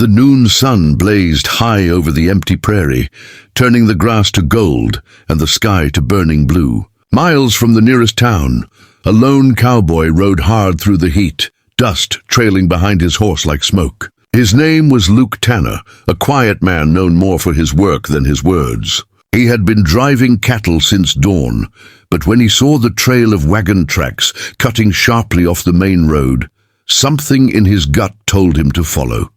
The noon sun blazed high over the empty prairie, turning the grass to gold and the sky to burning blue. Miles from the nearest town, a lone cowboy rode hard through the heat, dust trailing behind his horse like smoke. His name was Luke Tanner, a quiet man known more for his work than his words. He had been driving cattle since dawn, but when he saw the trail of wagon tracks cutting sharply off the main road, something in his gut told him to follow.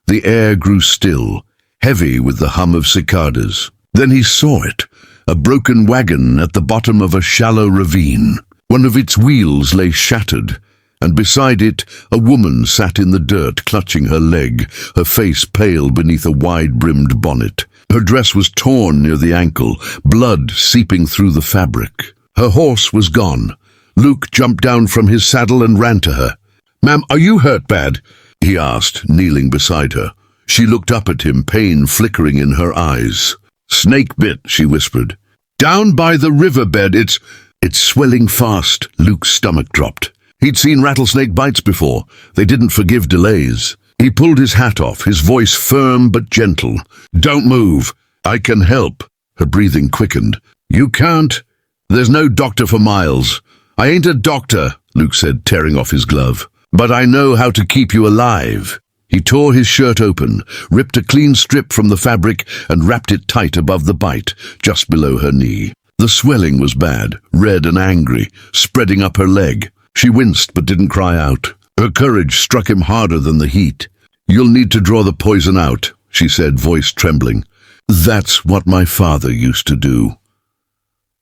The air grew still, heavy with the hum of cicadas. Then he saw it, a broken wagon at the bottom of a shallow ravine. One of its wheels lay shattered, and beside it a woman sat in the dirt, clutching her leg, her face pale beneath a wide-brimmed bonnet. Her dress was torn near the ankle, blood seeping through the fabric. Her horse was gone. Luke jumped down from his saddle and ran to her. "Ma'am, are you hurt bad?" he asked, kneeling beside her. She looked up at him, pain flickering in her eyes. "Snake bit," she whispered. "Down by the riverbed, it's swelling fast." Luke's stomach dropped. He'd seen rattlesnake bites before. They didn't forgive delays. He pulled his hat off, his voice firm but gentle. "Don't move. I can help." Her breathing quickened. "You can't? There's no doctor for Miles." "I ain't a doctor," Luke said, tearing off his glove. "But I know how to keep you alive." He tore his shirt open, ripped a clean strip from the fabric and wrapped it tight above the bite, just below her knee. The swelling was bad, red and angry, spreading up her leg. She winced but didn't cry out. Her courage struck him harder than the heat. "You'll need to draw the poison out," she said, voice trembling. "That's what my father used to do."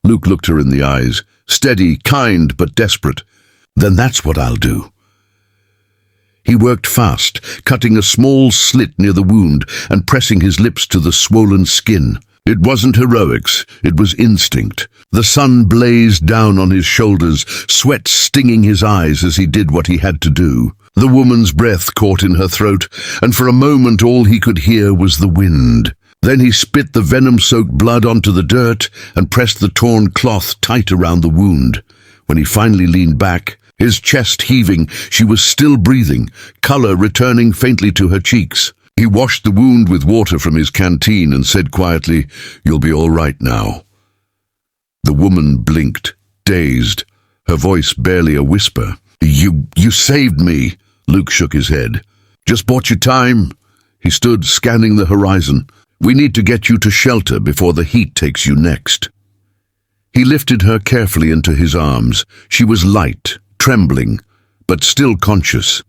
Luke looked her in the eyes, steady, kind, but desperate. "Then that's what I'll do." He worked fast, cutting a small slit near the wound and pressing his lips to the swollen skin. It wasn't heroics, it was instinct. The sun blazed down on his shoulders, sweat stinging his eyes as he did what he had to do. The woman's breath caught in her throat, and for a moment all he could hear was the wind. Then he spit the venom-soaked blood onto the dirt and pressed the torn cloth tight around the wound. When he finally leaned back, his chest heaving, she was still breathing, color returning faintly to her cheeks. He washed the wound with water from his canteen and said quietly, "You'll be all right now." The woman blinked, dazed, her voice barely a whisper. You saved me." Luke shook his head. "Just bought you time." He stood, scanning the horizon. "We need to get you to shelter before the heat takes you next." He lifted her carefully into his arms. She was light, trembling, but still conscious.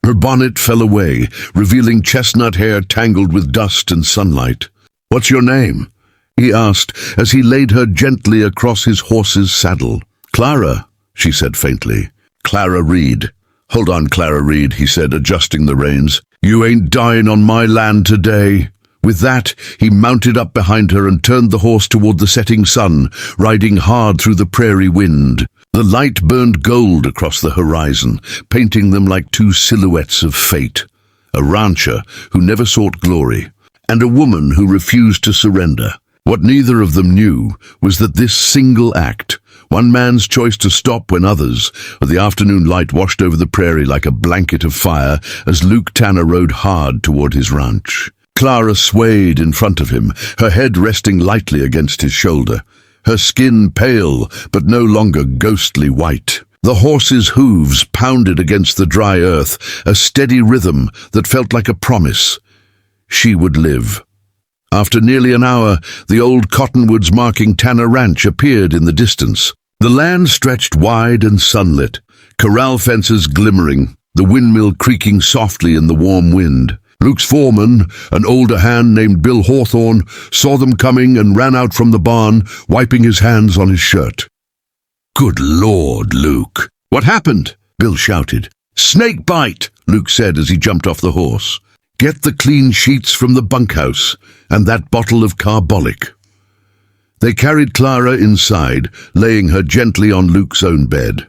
Her bonnet fell away, revealing chestnut hair tangled with dust and sunlight. "What's your name?" he asked as he laid her gently across his horse's saddle. "Clara," she said faintly. "Clara Reed." "Hold on, Clara Reed," he said, adjusting the reins. "You ain't dying on my land today." With that, he mounted up behind her and turned the horse toward the setting sun, riding hard through the prairie wind. The light burned gold across the horizon, painting them like two silhouettes of fate. A rancher who never sought glory, and a woman who refused to surrender. What neither of them knew was that this single act, one man's choice to stop when others, the afternoon light washed over the prairie like a blanket of fire as Luke Tanner rode hard toward his ranch. Clara swayed in front of him, her head resting lightly against his shoulder, her skin pale but no longer ghostly white. The horse's hooves pounded against the dry earth, a steady rhythm that felt like a promise. She would live. After nearly an hour, the old cottonwoods marking Tanner Ranch appeared in the distance. The land stretched wide and sunlit, corral fences glimmering, the windmill creaking softly in the warm wind. Luke's foreman, an older hand named Bill Hawthorne, saw them coming and ran out from the barn, wiping his hands on his shirt. "Good Lord, Luke!" "What happened?" Bill shouted. "Snake bite," Luke said as he jumped off the horse. "Get the clean sheets from the bunkhouse and that bottle of carbolic." They carried Clara inside, laying her gently on Luke's own bed.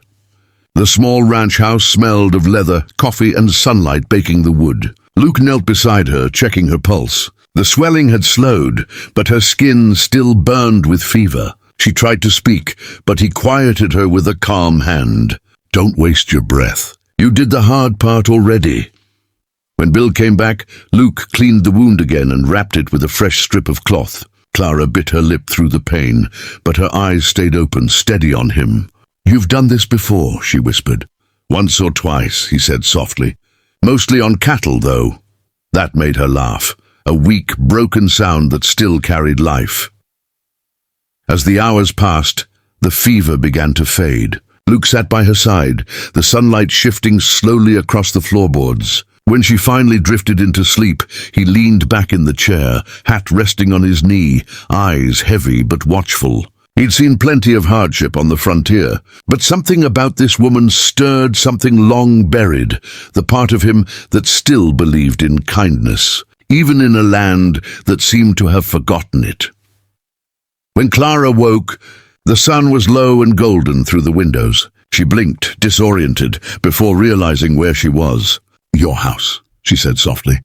The small ranch house smelled of leather, coffee, and sunlight baking the wood. Luke knelt beside her, checking her pulse. The swelling had slowed, but her skin still burned with fever. She tried to speak, but he quieted her with a calm hand. "Don't waste your breath. You did the hard part already." When Bill came back, Luke cleaned the wound again and wrapped it with a fresh strip of cloth. Clara bit her lip through the pain, but her eyes stayed open, steady on him. "You've done this before," she whispered. "Once or twice," he said softly. "Mostly on cattle, though." That made her laugh, a weak, broken sound that still carried life. As the hours passed, the fever began to fade. Luke sat by her side, the sunlight shifting slowly across the floorboards. When she finally drifted into sleep, he leaned back in the chair, hat resting on his knee, eyes heavy but watchful. He'd seen plenty of hardship on the frontier, but something about this woman stirred something long buried, the part of him that still believed in kindness, even in a land that seemed to have forgotten it. When Clara woke, the sun was low and golden through the windows. She blinked, disoriented, before realizing where she was. "Your house," she said softly.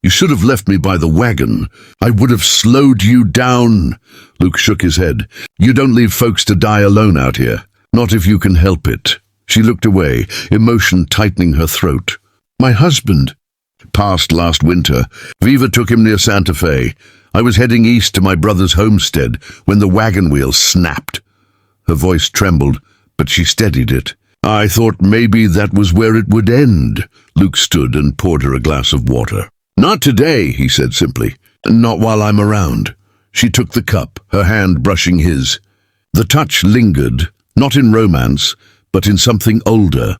"You should have left me by the wagon. I would have slowed you down." Luke shook his head. "You don't leave folks to die alone out here. Not if you can help it." She looked away, emotion tightening her throat. "My husband passed last winter. Viva took him near Santa Fe. I was heading east to my brother's homestead when the wagon wheel snapped." Her voice trembled, but she steadied it. "I thought maybe that was where it would end." Luke stood and poured her a glass of water. "Not today," he said simply. "Not while I'm around." She took the cup, her hand brushing his. The touch lingered, not in romance, but in something older.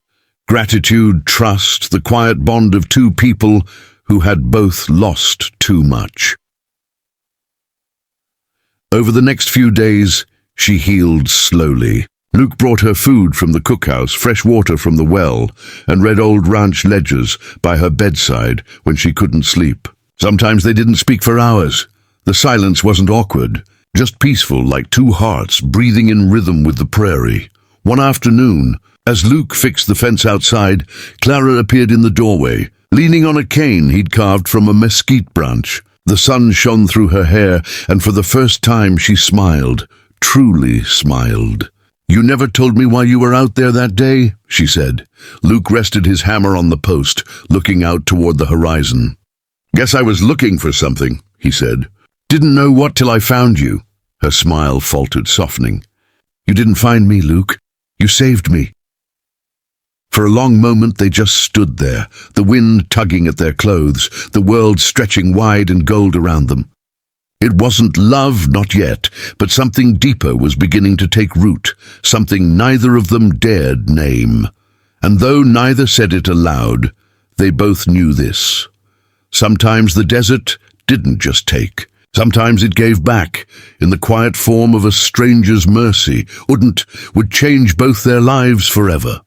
Gratitude, trust, the quiet bond of two people who had both lost too much. Over the next few days, she healed slowly. Luke brought her food from the cookhouse, fresh water from the well, and read old ranch ledgers by her bedside when she couldn't sleep. Sometimes they didn't speak for hours. The silence wasn't awkward, just peaceful, like two hearts breathing in rhythm with the prairie. One afternoon, as Luke fixed the fence outside, Clara appeared in the doorway, leaning on a cane he'd carved from a mesquite branch. The sun shone through her hair, and for the first time she smiled, truly smiled. "You never told me why you were out there that day," she said. Luke rested his hammer on the post, looking out toward the horizon. "Guess I was looking for something," he said. "Didn't know what till I found you." Her smile faltered, softening. "You didn't find me, Luke. You saved me." For a long moment they just stood there, the wind tugging at their clothes, the world stretching wide and gold around them. It wasn't love, not yet, but something deeper was beginning to take root, something neither of them dared name. And though neither said it aloud, they both knew this. Sometimes the desert didn't just take. Sometimes it gave back, in the quiet form of a stranger's mercy, would change both their lives forever.